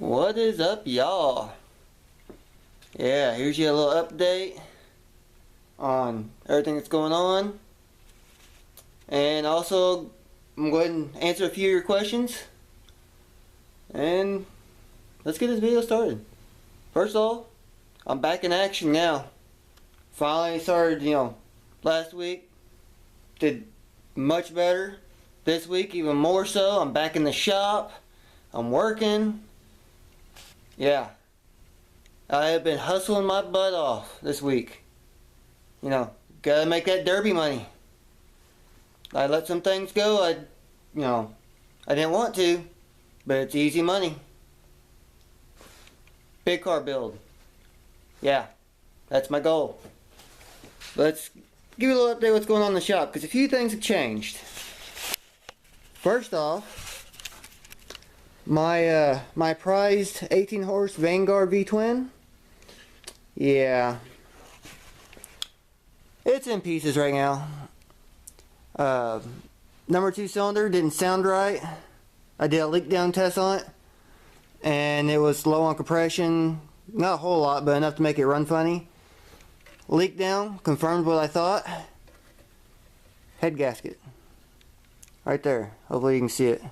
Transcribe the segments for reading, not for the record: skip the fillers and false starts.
What is up, y'all? Yeah, here's your little update on everything that's going on. And also, I'm going to answer a few of your questions. And let's get this video started. First of all, I'm back in action now. Finally started, last week. Did much better. This week, even more so. I'm back in the shop. I'm working. Yeah. I have been hustling my butt off this week. Gotta make that derby money. I let some things go. I didn't want to, but it's easy money. Big car build. Yeah, that's my goal. Let's give you a little update what's going on in the shop, because a few things have changed. First off, my prized 18 horse Vanguard V-twin. Yeah, it's in pieces right now. Number 2 cylinder didn't sound right. I did a leak down test on it, and it was low on compression. Not a whole lot, but enough to make it run funny. Leak down, confirmed what I thought. Head gasket. Right there. Hopefully you can see it.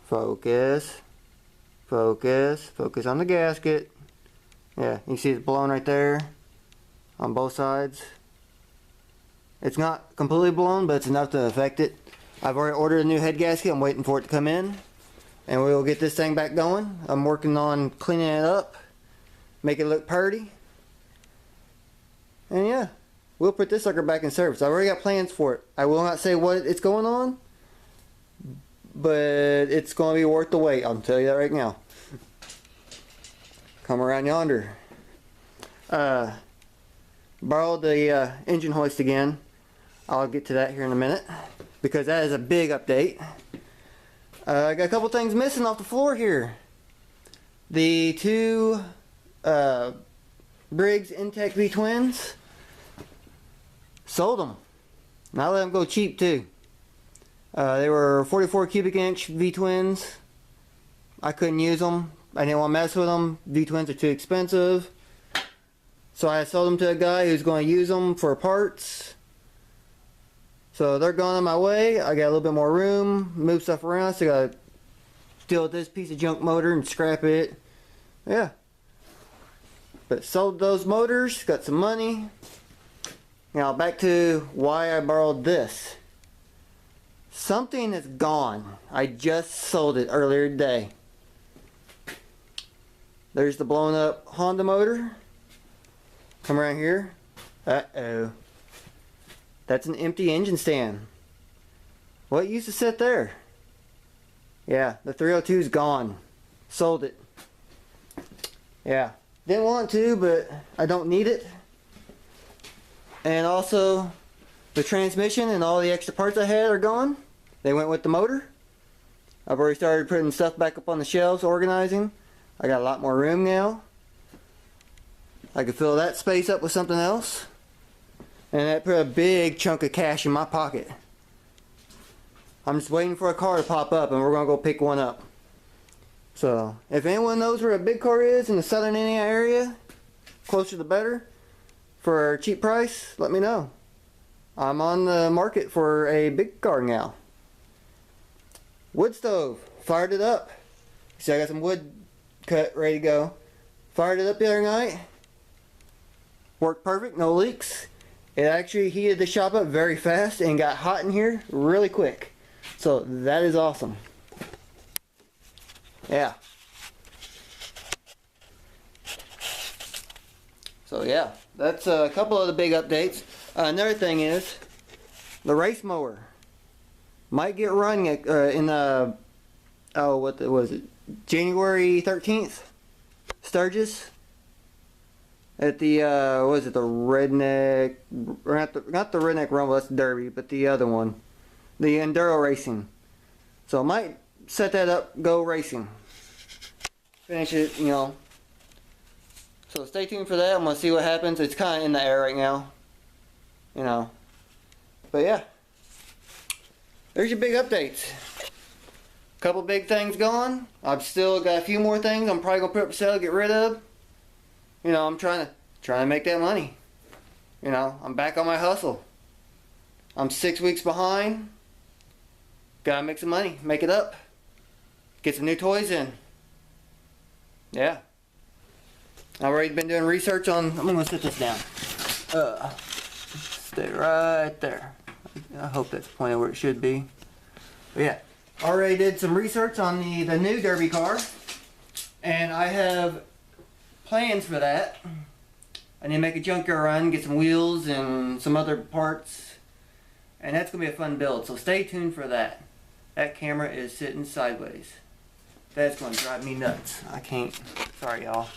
Focus. Focus. Focus on the gasket. Yeah, you can see it's blown right there on both sides. It's not completely blown, but it's enough to affect it. I've already ordered a new head gasket. I'm waiting for it to come in, and we will get this thing back going. I'm working on cleaning it up, make it look pretty. And yeah, we'll put this sucker back in service. I've already got plans for it. I will not say what it's going on, but it's going to be worth the wait. I'll tell you that right now. Come around yonder. Borrowed the engine hoist again. I'll get to that here in a minute, because that is a big update. I got a couple things missing off the floor here. The 2 Briggs Intech V-twins. Sold them. And I let them go cheap too. They were 44 cubic inch V-twins. I couldn't use them. I didn't want to mess with them. V-twins are too expensive. So I sold them to a guy who's going to use them for parts. So they're going on my way. I got a little bit more room, move stuff around. So I got to deal with this piece of junk motor and scrap it. Yeah. But sold those motors, got some money. Now back to why I borrowed this. Something is gone. I just sold it earlier today. There's the blown up Honda motor. Come around here. Uh-oh. That's an empty engine stand. What used to sit there? Yeah, the 302 is gone. Sold it. Yeah. Didn't want to, but I don't need it. And also, the transmission and all the extra parts I had are gone. They went with the motor. I've already started putting stuff back up on the shelves, organizing. I got a lot more room now. I could fill that space up with something else. And that put a big chunk of cash in my pocket. I'm just waiting for a car to pop up, and we're going to go pick one up. So, if anyone knows where a big car is in the southern Indiana area, closer the better, for a cheap price, let me know. I'm on the market for a big car now. Wood stove. Fired it up. See, I got some wood cut ready to go. Fired it up the other night. Worked perfect, no leaks. It actually heated the shop up very fast and got hot in here really quick. So that is awesome. Yeah. So yeah, that's a couple of the big updates. Another thing is, the race mower might get running in what was it? January 13th? Sturgis? At the, what is it, the Redneck, not the Redneck Rumble, that's Derby, but the other one. The Enduro Racing. So I might set that up, go racing. Finish it, So stay tuned for that. I'm going to see what happens. It's kind of in the air right now. But yeah. There's your big updates. Couple big things going. I've still got a few more things I'm probably gonna put up for sale, get rid of. You know, I'm trying to make that money. You know, I'm back on my hustle. I'm 6 weeks behind. Gotta make some money, make it up. Get some new toys in. Yeah. I've already been doing research on, I'm gonna set this down. Stay right there. I hope that's pointed where it should be. But yeah, already did some research on the new Derby car. And I have plans for that. I need to make a junkyard run, get some wheels and some other parts. And that's going to be a fun build, so stay tuned for that. That camera is sitting sideways. That's going to drive me nuts. I can't, sorry y'all.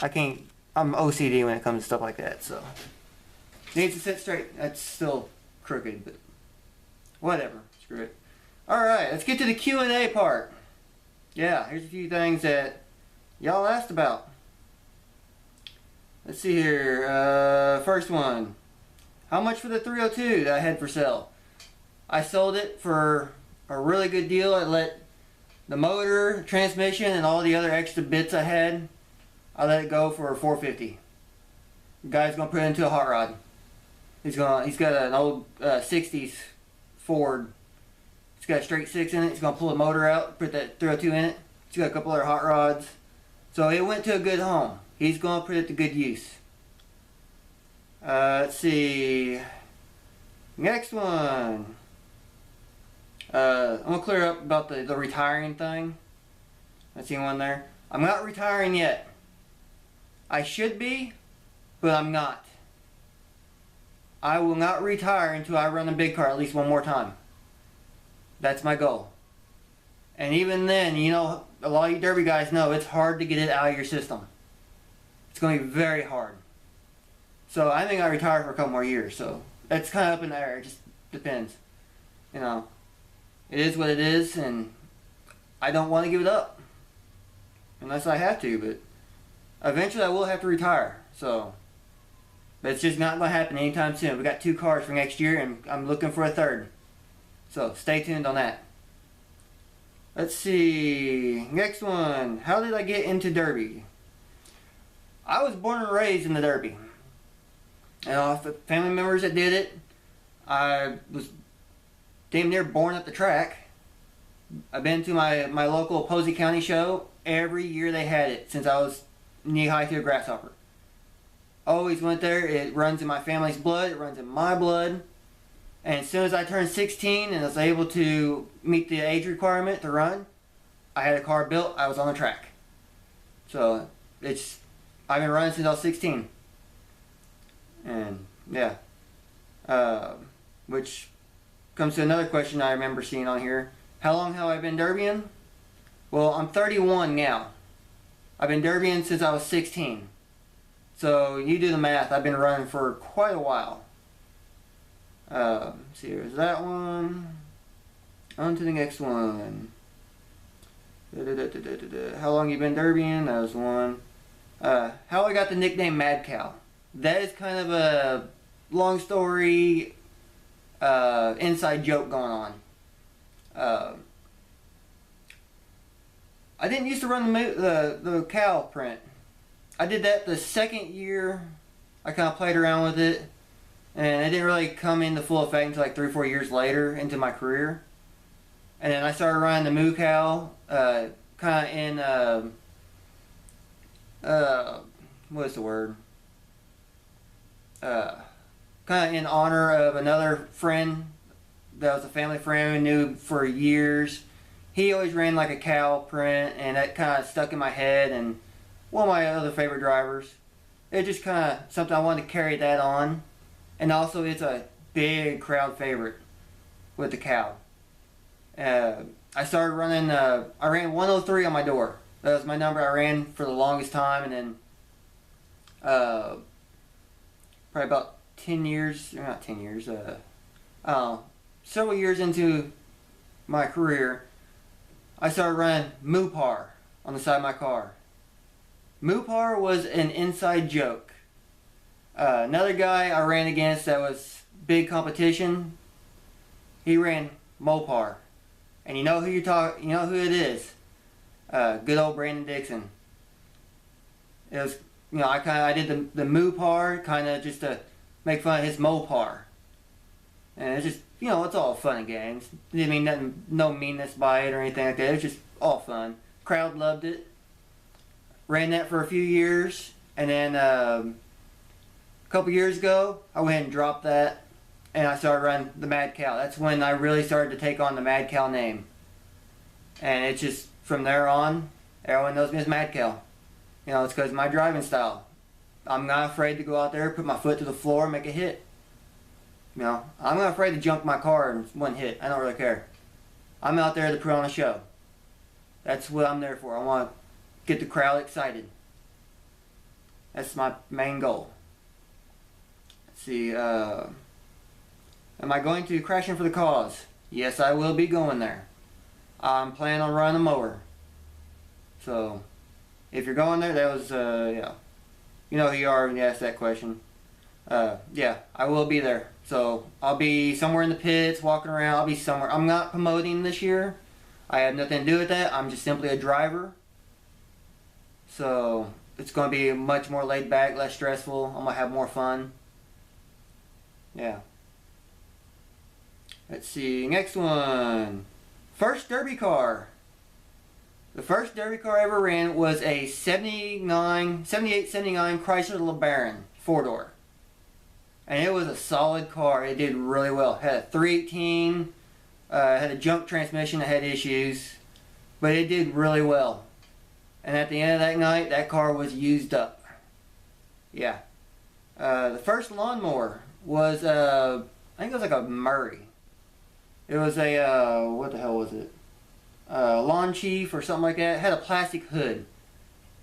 I'm OCD when it comes to stuff like that, so. Needs to sit straight. That's still crooked, but whatever, screw it. Alright, let's get to the Q&A part. Yeah, here's a few things that y'all asked about. Let's see here, first one. How much for the 302 that I had for sale? I sold it for a really good deal. I let the motor, transmission, and all the other extra bits I had, I let it go for $450. The guy's gonna put it into a hot rod. He's got an old 60s Ford. It's got a straight 6 in it. He's gonna pull the motor out, put that 302 in it. He's got a couple other hot rods. So it went to a good home. He's gonna put it to good use. Let's see. Next one. I'm gonna clear up about the retiring thing. I see one there. I'm not retiring yet. I should be, but I'm not. I will not retire until I run a big car at least one more time. That's my goal. And even then, you know, a lot of you Derby guys know it's hard to get it out of your system. It's going to be very hard. So I think I retire for a couple more years. So that's kind of up in the air. It just depends. You know, it is what it is, and I don't want to give it up unless I have to. But eventually, I will have to retire. So, but it's just not going to happen anytime soon. We got 2 cars for next year, and I'm looking for a 3rd. So stay tuned on that. Let's see. Next one. How did I get into Derby? I was born and raised in the Derby. And family members that did it. I was damn near born at the track. I've been to my local Posey County show. Every year they had it since I was knee-high to a grasshopper. Always went there. It runs in my family's blood. It runs in my blood. And as soon as I turned 16 and was able to meet the age requirement to run, I had a car built. I was on the track. So I've been running since I was 16. And yeah, which comes to another question I remember seeing on here. How long have I been derbying? Well, I'm 31 now. I've been derbying since I was 16. So you do the math. I've been running for quite a while. Let's see, here's that one. On to the next one. How long you been derbying? That was one. How I got the nickname Mad Cow. That is kind of a long story, inside joke going on. I didn't used to run the cow print. I did that the 2nd year. I kind of played around with it, and it didn't really come into full effect until like 3 or 4 years later into my career. And then I started running the moo cow, kind of in what is the word? Kind of in honor of another friend that was a family friend we knew for years. He always ran like a cow print, and that kind of stuck in my head, and one of my other favorite drivers. It just kind of something I wanted to carry that on. And also it's a big crowd favorite with the cow. I started running, I ran 103 on my door. That was my number I ran for the longest time, and then probably about 10 years, or not 10 years, several years into my career, I started running Mopar on the side of my car. Mopar was an inside joke. Another guy I ran against that was big competition, he ran Mopar. And you know who you know who it is. Good old Brandon Dixon. It was, I did the Mopar kind of just to make fun of his Mopar. And it's just, it's all fun and games. Didn't mean nothing, no meanness by it or anything like that. It was just all fun. Crowd loved it. Ran that for a few years, and then a couple years ago, I went ahead and dropped that, and I started running the Mad Cow. That's when I really started to take on the Mad Cow name. And it's just, from there on, everyone knows me as Mad Cow. It's because of my driving style. I'm not afraid to go out there, put my foot to the floor, and make a hit. I'm not afraid to jump my car in one hit. I don't really care. I'm out there to put on a show. That's what I'm there for. I want to get the crowd excited. That's my main goal. Let's see, am I going to Crashing for the Cause? Yes, I will be going there. I'm planning on running a mower. So, if you're going there, that was, yeah. You know who you are when you ask that question. Yeah, I will be there. So, I'll be somewhere in the pits, walking around. I'll be somewhere. I'm not promoting this year. I have nothing to do with that. I'm just simply a driver. So, it's going to be much more laid back, less stressful. I'm going to have more fun. Yeah. Let's see. Next one. First derby car. The first derby car I ever ran was a 78, 79 Chrysler LeBaron 4-door. And it was a solid car. It did really well. Had a 318. Had a junk transmission that had issues. But it did really well. And at the end of that night, that car was used up. Yeah. The first lawnmower was, I think it was like a Murray. It was a, what the hell was it? Lawn Chief or something like that. It had a plastic hood.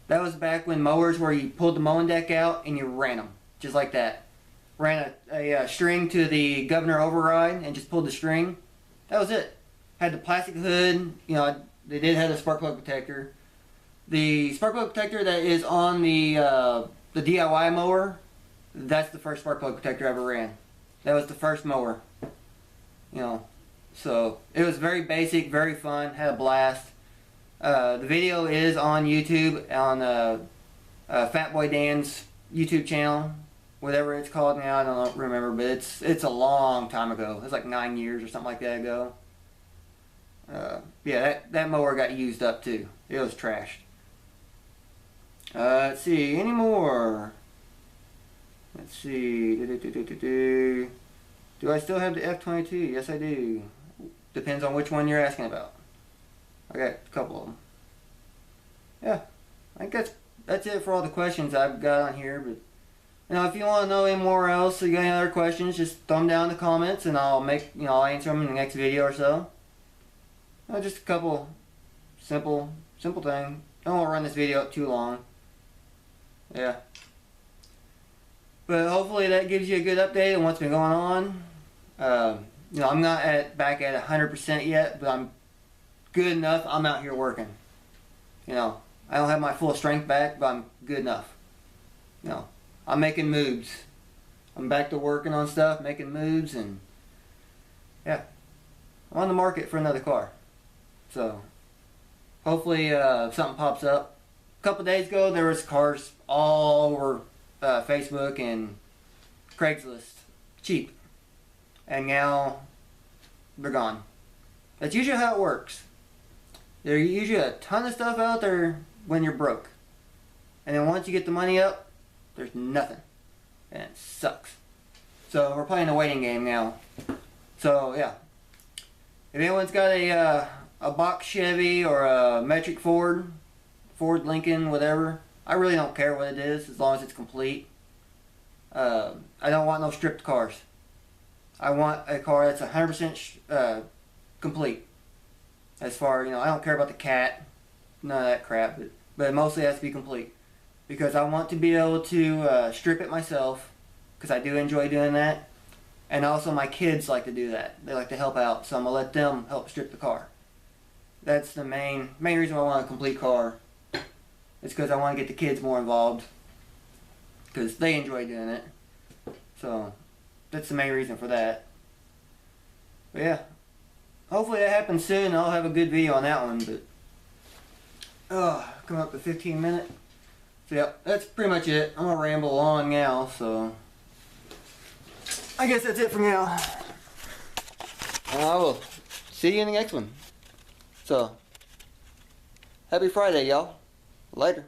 That was back when mowers where you pulled the mowing deck out and you ran them. Just like that. Ran a string to the governor override and just pulled the string. That was it. Had the plastic hood. They did have a spark plug protector. The spark plug protector that is on the DIY mower, that's the first spark plug protector I ever ran. That was the first mower. So it was very basic, very fun, had a blast. The video is on YouTube, on Fat Boy Dan's YouTube channel, whatever it's called now, I don't remember, but it's a long time ago. It's like 9 years or something like that ago. Yeah, that mower got used up too. It was trashed. Let's see, any more? Let's see. Do I still have the F-22? Yes, I do. Depends on which one you're asking about. I got a couple of them. Yeah, I think that's it for all the questions I've got on here. But if you want to know any more else, or you got any other questions, just throw them down in the comments, and I'll I'll answer them in the next video or so. Just a couple simple things. I don't want to run this video up too long. Yeah. But hopefully that gives you a good update on what's been going on. I'm not back at 100% yet, but I'm good enough. I'm out here working. I don't have my full strength back, but I'm good enough. I'm making moves. I'm back to working on stuff, making moves, and yeah, I'm on the market for another car. So hopefully something pops up. A couple days ago, there was cars all over Facebook and Craigslist, cheap, and now they're gone. That's usually how it works. There's usually a ton of stuff out there when you're broke, and then once you get the money up, there's nothing, and it sucks. So we're playing a waiting game now. So yeah, if anyone's got a box Chevy or a metric Ford Lincoln, whatever, I really don't care what it is as long as it's complete. I don't want no stripped cars. I want a car that's 100% complete. As far, I don't care about the cat, none of that crap, but it mostly has to be complete. Because I want to be able to strip it myself, because I do enjoy doing that. And also my kids like to do that. They like to help out, so I'm going to let them help strip the car. That's the main reason why I want a complete car. It's because I want to get the kids more involved, because they enjoy doing it. So that's the main reason for that. But yeah, hopefully that happens soon. I'll have a good video on that one. But coming up to 15 minutes. So yeah, that's pretty much it. I'm gonna ramble on now. So I guess that's it for now. And I will see you in the next one. So happy Friday, y'all. Later.